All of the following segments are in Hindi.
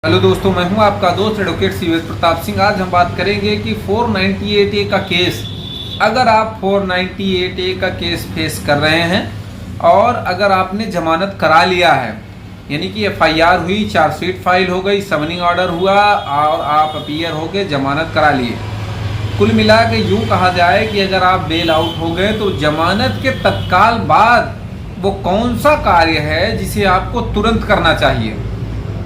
हेलो दोस्तों, मैं हूं आपका दोस्त एडवोकेट सीवेश प्रताप सिंह। आज हम बात करेंगे कि 498A का केस, अगर आप 498A का केस फेस कर रहे हैं और अगर आपने जमानत करा लिया है, यानी कि एफआईआर हुई, चार्जशीट फाइल हो गई, समनिंग ऑर्डर हुआ और आप अपीयर हो गए, जमानत करा लिए, कुल मिला के यूँ कहा जाए कि अगर आप बेल आउट हो गए तो जमानत के तत्काल बाद वो कौन सा कार्य है जिसे आपको तुरंत करना चाहिए।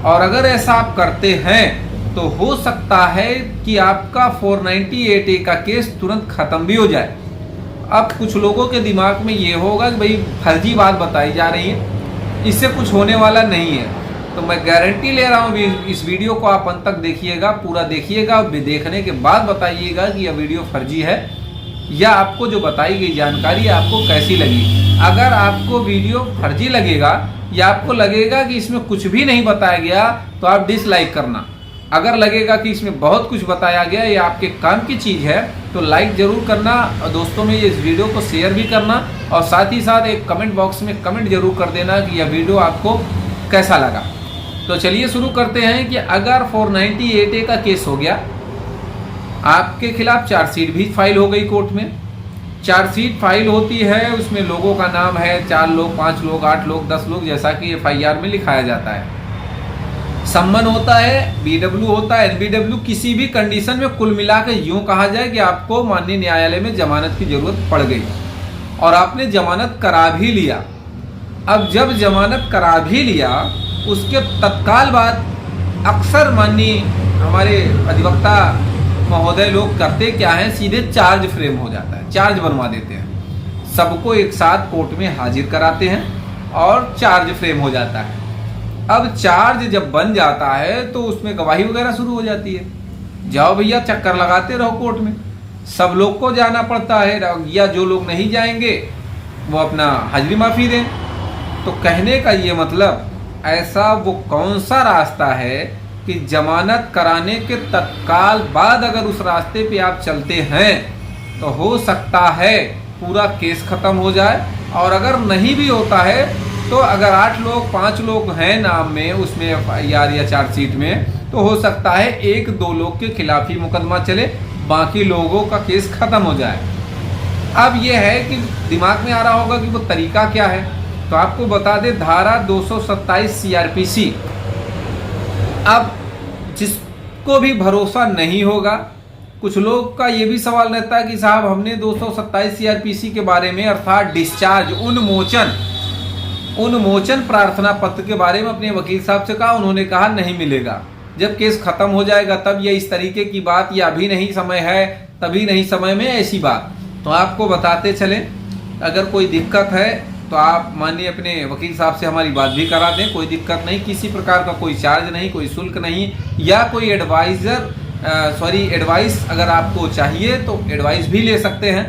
और अगर ऐसा आप करते हैं तो हो सकता है कि आपका 498A का केस तुरंत ख़त्म भी हो जाए। अब कुछ लोगों के दिमाग में ये होगा कि भाई फर्जी बात बताई जा रही है, इससे कुछ होने वाला नहीं है। तो मैं गारंटी ले रहा हूँ, इस वीडियो को आप अंत तक देखिएगा, पूरा देखिएगा, देखने के बाद बताइएगा कि यह वीडियो फर्जी है या आपको जो बताई गई जानकारी आपको कैसी लगी। अगर आपको वीडियो फर्जी लगेगा या आपको लगेगा कि इसमें कुछ भी नहीं बताया गया तो आप डिसलाइक करना। अगर लगेगा कि इसमें बहुत कुछ बताया गया या आपके काम की चीज़ है तो लाइक ज़रूर करना और दोस्तों में इस वीडियो को शेयर भी करना और साथ ही साथ एक कमेंट बॉक्स में कमेंट जरूर कर देना कि यह वीडियो आपको कैसा लगा। तो चलिए शुरू करते हैं कि अगर 498A का केस हो गया, आपके खिलाफ चार्जशीट भी फाइल हो गई कोर्ट में। चार्जशीट फाइल होती है, उसमें लोगों का नाम है, 4 लोग, 5 लोग, 8 लोग, 10 लोग, जैसा कि एफआईआर में लिखाया जाता है। सम्मन होता है, बीडब्ल्यू होता है, एनबीडब्ल्यू, किसी भी कंडीशन में कुल मिला के यूँ कहा जाए कि आपको माननीय न्यायालय में जमानत की जरूरत पड़ गई और आपने जमानत करा भी लिया। अब जब जमानत करा भी लिया उसके तत्काल बाद अक्सर माननीय हमारे अधिवक्ता महोदय लोग करते क्या हैं, सीधे चार्ज फ्रेम हो जाता है, चार्ज बनवा देते हैं, सबको एक साथ कोर्ट में हाजिर कराते हैं और चार्ज फ्रेम हो जाता है। अब चार्ज जब बन जाता है तो उसमें गवाही वगैरह शुरू हो जाती है। जाओ भैया, चक्कर लगाते रहो कोर्ट में, सब लोग को जाना पड़ता है या जो लोग नहीं जाएंगे वो अपना हाजिरी माफी दें। तो कहने का ये मतलब, ऐसा वो कौन सा रास्ता है कि जमानत कराने के तत्काल बाद अगर उस रास्ते पे आप चलते हैं तो हो सकता है पूरा केस खत्म हो जाए। और अगर नहीं भी होता है तो अगर 8 लोग 5 लोग हैं नाम में उसमें एफआईआर या चार्जशीट में, तो हो सकता है 1-2 लोग के खिलाफ ही मुकदमा चले, बाकी लोगों का केस खत्म हो जाए। अब यह है कि दिमाग में आ रहा होगा कि वो तरीका क्या है, तो आपको बता दें, धारा 227 CRPC। अब जिसको भी भरोसा नहीं होगा, कुछ लोग का ये भी सवाल रहता है कि साहब हमने 227 CRPC के बारे में अर्थात डिस्चार्ज उन्मोचन प्रार्थना पत्र के बारे में अपने वकील साहब से कहा, उन्होंने कहा नहीं मिलेगा, जब केस खत्म हो जाएगा तब ये इस तरीके की बात, या अभी नहीं समय है, तभी नहीं समय में, ऐसी बात। तो आपको बताते चले, अगर कोई दिक्कत है तो आप मानिए अपने वकील साहब से हमारी बात भी करा दें, कोई दिक्कत नहीं, किसी प्रकार का कोई चार्ज नहीं, कोई शुल्क नहीं, या कोई एडवाइस अगर आपको चाहिए तो एडवाइस भी ले सकते हैं,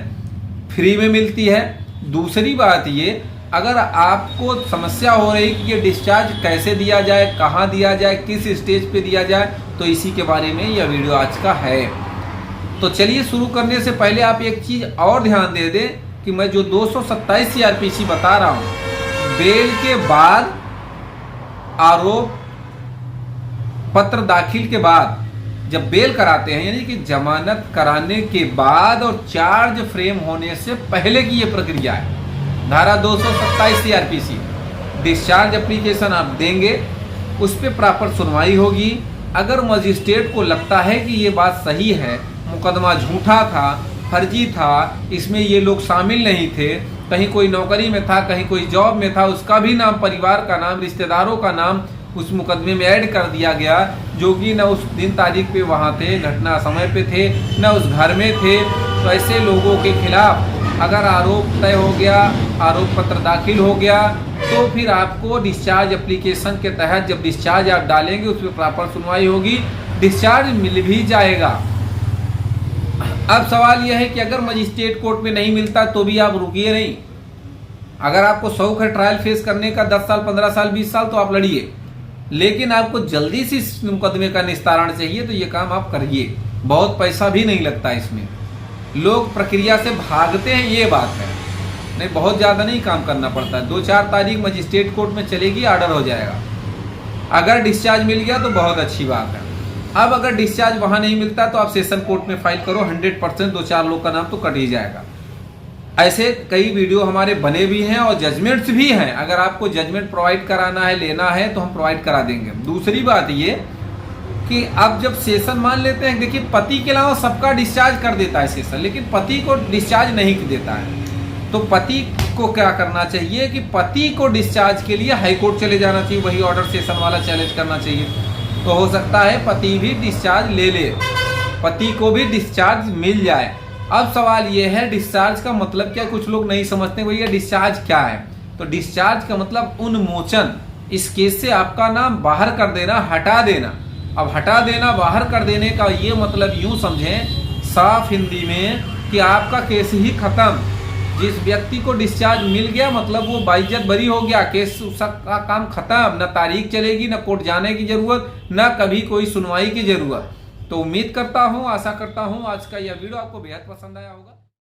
फ्री में मिलती है। दूसरी बात ये, अगर आपको समस्या हो रही कि ये डिस्चार्ज कैसे दिया जाए, कहाँ दिया जाए, किस स्टेज पे दिया जाए, तो इसी के बारे में यह वीडियो आज का है। तो चलिए शुरू करने से पहले आप एक चीज़ और ध्यान दे दें कि मैं जो 227 CRPC बता रहा हूँ, बेल के बाद, आरोप पत्र दाखिल के बाद, जब बेल कराते हैं यानी कि जमानत कराने के बाद और चार्ज फ्रेम होने से पहले की ये प्रक्रिया है। धारा 227 CRPC, डिस्चार्ज एप्लीकेशन आप देंगे, उस पर प्रॉपर सुनवाई होगी। अगर मजिस्ट्रेट को लगता है कि ये बात सही है, मुकदमा झूठा था, फर्जी था, इसमें ये लोग शामिल नहीं थे, कहीं कोई नौकरी में था, कहीं कोई जॉब में था, उसका भी नाम, परिवार का नाम, रिश्तेदारों का नाम उस मुकदमे में ऐड कर दिया गया, जो कि न उस दिन तारीख पे वहाँ थे, घटना समय पे थे, न उस घर में थे, तो ऐसे लोगों के खिलाफ अगर आरोप तय हो गया, आरोप पत्र दाखिल हो गया, तो फिर आपको डिस्चार्ज एप्लीकेशन के तहत जब डिस्चार्ज आप डालेंगे उस पर प्रॉपर सुनवाई होगी, डिस्चार्ज मिल भी जाएगा। अब सवाल यह है कि अगर मजिस्ट्रेट कोर्ट में नहीं मिलता तो भी आप रुकिए नहीं। अगर आपको शौक है ट्रायल फेस करने का 10 साल, 15 साल, 20 साल, तो आप लड़िए, लेकिन आपको जल्दी से इस मुकदमे का निस्तारण चाहिए तो ये काम आप करिए। बहुत पैसा भी नहीं लगता इसमें, लोग प्रक्रिया से भागते हैं, ये बात है, नहीं बहुत ज़्यादा नहीं काम करना पड़ता है। 2-4 तारीख मजिस्ट्रेट कोर्ट में चलेगी, ऑर्डर हो जाएगा। अगर डिस्चार्ज मिल गया तो बहुत अच्छी बात है। अब अगर डिस्चार्ज वहां नहीं मिलता तो आप सेशन कोर्ट में फाइल करो, 100% 2-4 लोग का नाम तो कट ही जाएगा। ऐसे कई वीडियो हमारे बने भी हैं और जजमेंट्स भी हैं। अगर आपको जजमेंट प्रोवाइड कराना है, लेना है, तो हम प्रोवाइड करा देंगे। दूसरी बात ये कि अब जब सेशन मान लेते हैं, देखिए पति के अलावा सबका डिस्चार्ज कर देता है सेशन, लेकिन पति को डिस्चार्ज नहीं देता है। तो पति को क्या करना चाहिए कि पति को डिस्चार्ज के लिए हाई कोर्ट चले जाना चाहिए, वही ऑर्डर सेशन वाला चैलेंज करना चाहिए। तो हो सकता है पति भी डिस्चार्ज ले ले, पति को भी डिस्चार्ज मिल जाए। अब सवाल ये है डिस्चार्ज का मतलब क्या, कुछ लोग नहीं समझते भैया डिस्चार्ज क्या है। तो डिस्चार्ज का मतलब उन्मोचन, इस केस से आपका नाम बाहर कर देना, हटा देना। अब हटा देना, बाहर कर देने का ये मतलब यूं समझें साफ हिंदी में कि आपका केस ही खत्म। जिस व्यक्ति को डिस्चार्ज मिल गया मतलब वो बाइज्जत बरी हो गया, केस का काम खत्म, न तारीख चलेगी, न कोर्ट जाने की जरूरत, न कभी कोई सुनवाई की जरूरत। तो उम्मीद करता हूँ, आशा करता हूँ आज का यह वीडियो आपको बेहद पसंद आया होगा।